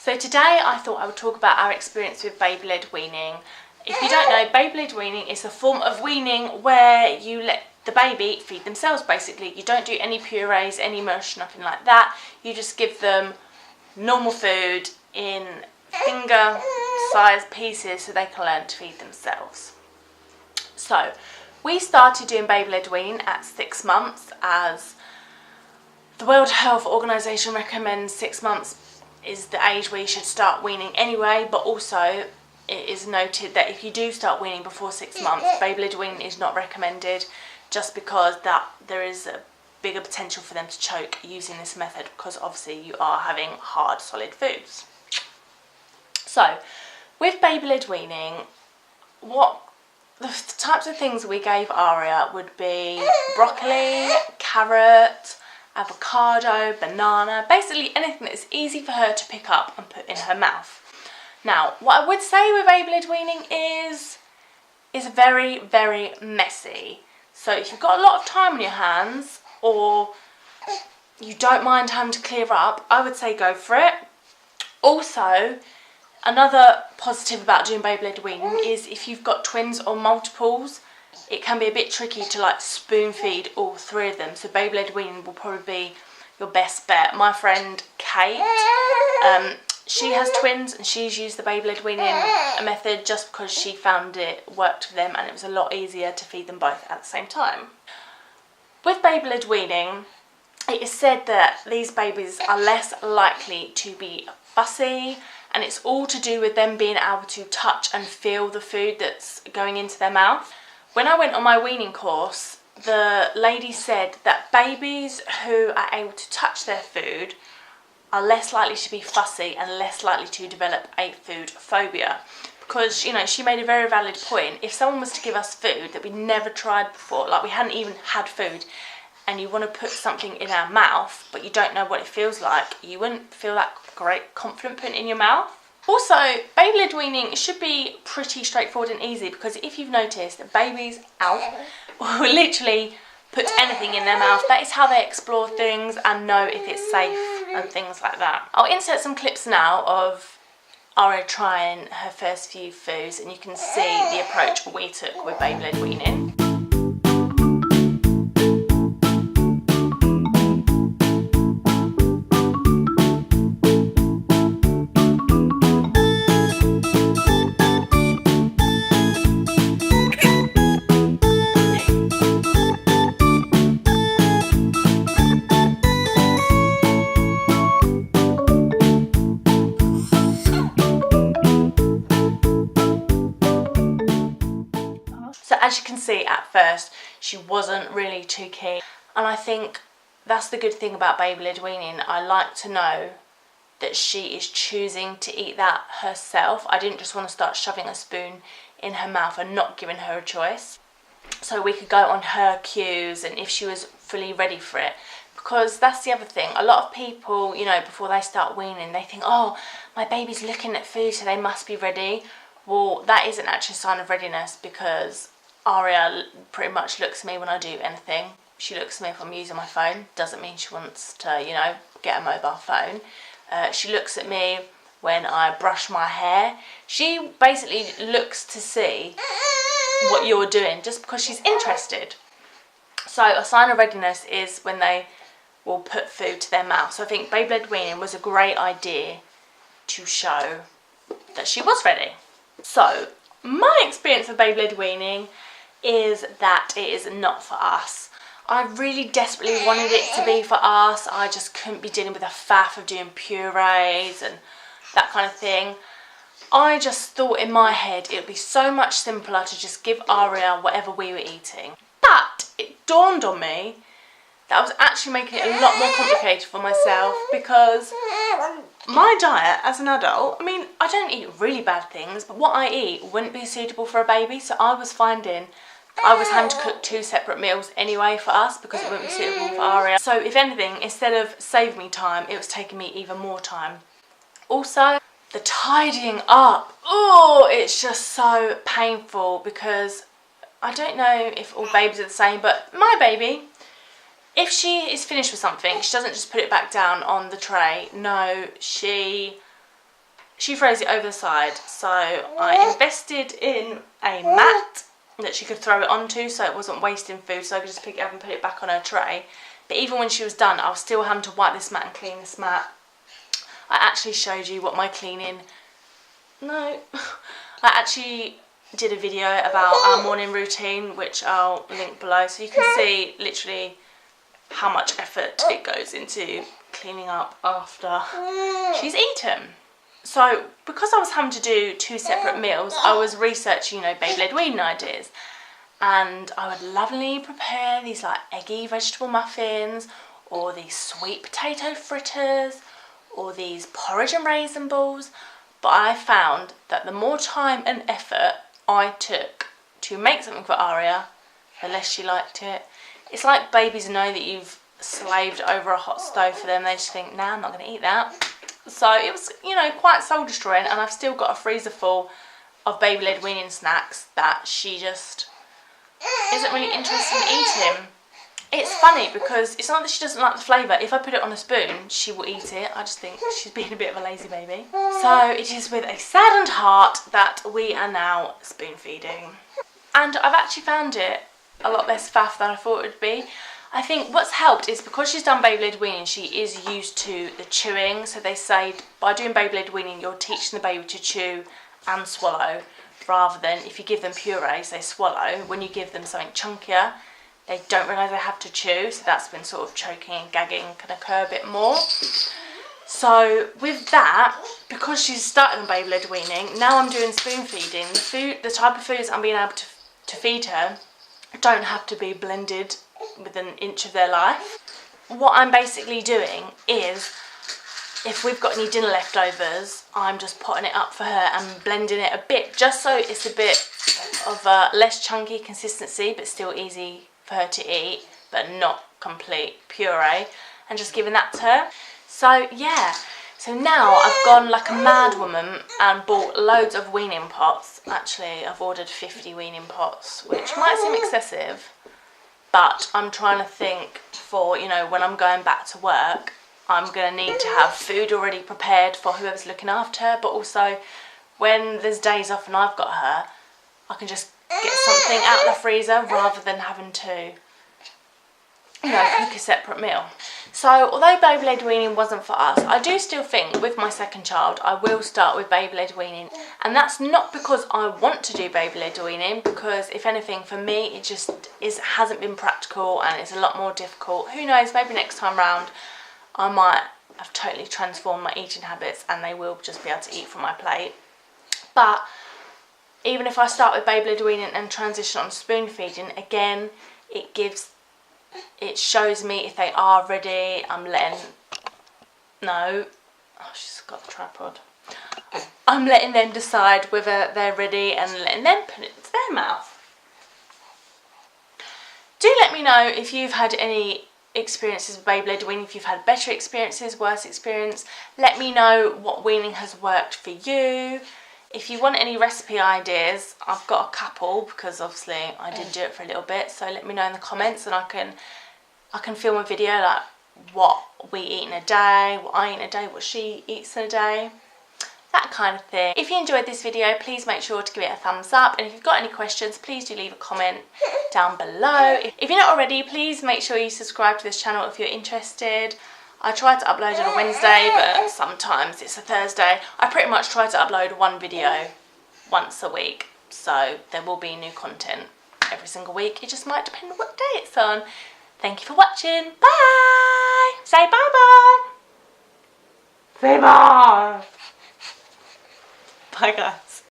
So today I thought I would talk about our experience with baby-led weaning. If you don't know, baby-led weaning is a form of weaning where you let the baby feed themselves basically. You don't do any purees, any mush, nothing like that. You just give them normal food in finger-sized pieces so they can learn to feed themselves. So we started doing baby-led weaning at 6 months, as the World Health Organization recommends 6 months is the age where you should start weaning anyway, but also it is noted that if you do start weaning before 6 months, baby-led weaning is not recommended, just because there is a bigger potential for them to choke using this method, because obviously you are having hard solid foods. So with baby-led weaning, what the types of things we gave Aria would be broccoli, carrot, avocado, banana, basically anything that's easy for her to pick up and put in her mouth. Now, what I would say with baby-led weaning is very, very messy. So if you've got a lot of time on your hands, or you don't mind having to clear up, I would say go for it. Also, another positive about doing baby-led weaning is if you've got twins or multiples, it can be a bit tricky to like spoon feed all 3 of them. So baby-led weaning will probably be your best bet. My friend Kate, she has twins and she's used the baby-led weaning method just because she found it worked for them and it was a lot easier to feed them both at the same time. With baby-led weaning, it is said that these babies are less likely to be fussy, and it's all to do with them being able to touch and feel the food that's going into their mouth. When I went on my weaning course, the lady said that babies who are able to touch their food are less likely to be fussy and less likely to develop a food phobia. Because, you know, she made a very valid point. If someone was to give us food that we'd never tried before, like we hadn't even had food, and you want to put something in our mouth, but you don't know what it feels like, you wouldn't feel that great confident putting it in your mouth. Also, baby-led weaning should be pretty straightforward and easy, because if you've noticed, babies will literally put anything in their mouth. That is how they explore things and know if it's safe and things like that. I'll insert some clips now of Aria trying her first few foods, and you can see the approach we took with baby-led weaning. So as you can see, at first she wasn't really too keen, and I think that's the good thing about baby-led weaning. I like to know that she is choosing to eat that herself. I didn't just want to start shoving a spoon in her mouth and not giving her a choice. So we could go on her cues and if she was fully ready for it. Because that's the other thing, a lot of people, you know, before they start weaning, they think, oh, my baby's looking at food so they must be ready. Well, that isn't actually a sign of readiness, because Aria pretty much looks at me when I do anything. She looks at me if I'm using my phone. Doesn't mean she wants to, you know, get a mobile phone. She looks at me when I brush my hair. She basically looks to see what you're doing just because she's interested. So a sign of readiness is when they will put food to their mouth. So I think baby-led weaning was a great idea to show that she was ready. So my experience of baby-led weaning is that it is not for us. I really desperately wanted it to be for us. I just couldn't be dealing with the faff of doing purees and that kind of thing. I just thought in my head it would be so much simpler to just give Aria whatever we were eating. But it dawned on me that I was actually making it a lot more complicated for myself, because my diet as an adult, I mean, I don't eat really bad things, but what I eat wouldn't be suitable for a baby. So I was finding that I was having to cook 2 separate meals anyway for us, because it wouldn't be suitable for Aria. So if anything, instead of saving me time, it was taking me even more time. Also, the tidying up, oh, it's just so painful, because I don't know if all babies are the same, but my baby, if she is finished with something, she doesn't just put it back down on the tray. No, she she throws it over the side. So I invested in a mat that she could throw it onto so it wasn't wasting food, so I could just pick it up and put it back on her tray. But even when she was done, I was still having to wipe this mat and clean this mat. I actually showed you what my cleaning... No. I actually did a video about our morning routine, which I'll link below, so you can see literally how much effort it goes into cleaning up after she's eaten. So because I was having to do 2 separate meals, I was researching, you know, baby-led weaning ideas, and I would lovingly prepare these like eggy vegetable muffins, or these sweet potato fritters, or these porridge and raisin balls. But I found that the more time and effort I took to make something for Aria, the less she liked it. It's like babies know that you've slaved over a hot stove for them. They just think, nah, I'm not going to eat that. So it was, you know, quite soul destroying, and I've still got a freezer full of baby-led weaning snacks that she just isn't really interested in eating. It's funny because it's not that she doesn't like the flavour. If I put it on a spoon, she will eat it. I just think she's being a bit of a lazy baby. So it is with a saddened heart that we are now spoon feeding. And I've actually found it a lot less faff than I thought it would be. I think what's helped is because she's done baby-led weaning, she is used to the chewing. So they say by doing baby-led weaning, you're teaching the baby to chew and swallow, rather than if you give them purees, they swallow. When you give them something chunkier, they don't realise they have to chew, so that's when sort of choking and gagging can occur a bit more. So with that, because she's started on baby-led weaning, now I'm doing spoon feeding. The type of foods I'm being able to feed her don't have to be blended within an inch of their life. What I'm basically doing is, if we've got any dinner leftovers, I'm just potting it up for her and blending it a bit, just so it's a bit of a less chunky consistency, but still easy for her to eat, but not complete puree, and just giving that to her. So yeah, so now I've gone like a mad woman and bought loads of weaning pots. Actually, I've ordered 50 weaning pots, which might seem excessive, but I'm trying to think for, you know, when I'm going back to work, I'm going to need to have food already prepared for whoever's looking after her, but also when there's days off and I've got her, I can just get something out of the freezer rather than having to, you know, cook a separate meal. So although baby-led weaning wasn't for us, I do still think with my second child I will start with baby-led weaning, and that's not because I want to do baby-led weaning, because if anything for me it just hasn't been practical and it's a lot more difficult. Who knows, maybe next time round I might have totally transformed my eating habits and they will just be able to eat from my plate. But even if I start with baby-led weaning and transition on spoon feeding, again, it shows me if they are ready. No, oh, she's got the tripod. I'm letting them decide whether they're ready and letting them put it into their mouth. Do let me know if you've had any experiences with baby-led weaning, if you've had better experiences, worse experience. Let me know what weaning has worked for you. If you want any recipe ideas, I've got a couple, because obviously I did do it for a little bit, so let me know in the comments and I can film a video like what we eat in a day, what I eat in a day, what she eats in a day, that kind of thing. If you enjoyed this video, please make sure to give it a thumbs up, and if you've got any questions, please do leave a comment down below. If you're not already, please make sure you subscribe to this channel if you're interested. I try to upload on a Wednesday, but sometimes it's a Thursday. I pretty much try to upload one video once a week, so there will be new content every single week. It just might depend on what day it's on. Thank you for watching. Bye! Say bye-bye! Say bye! Bye, guys.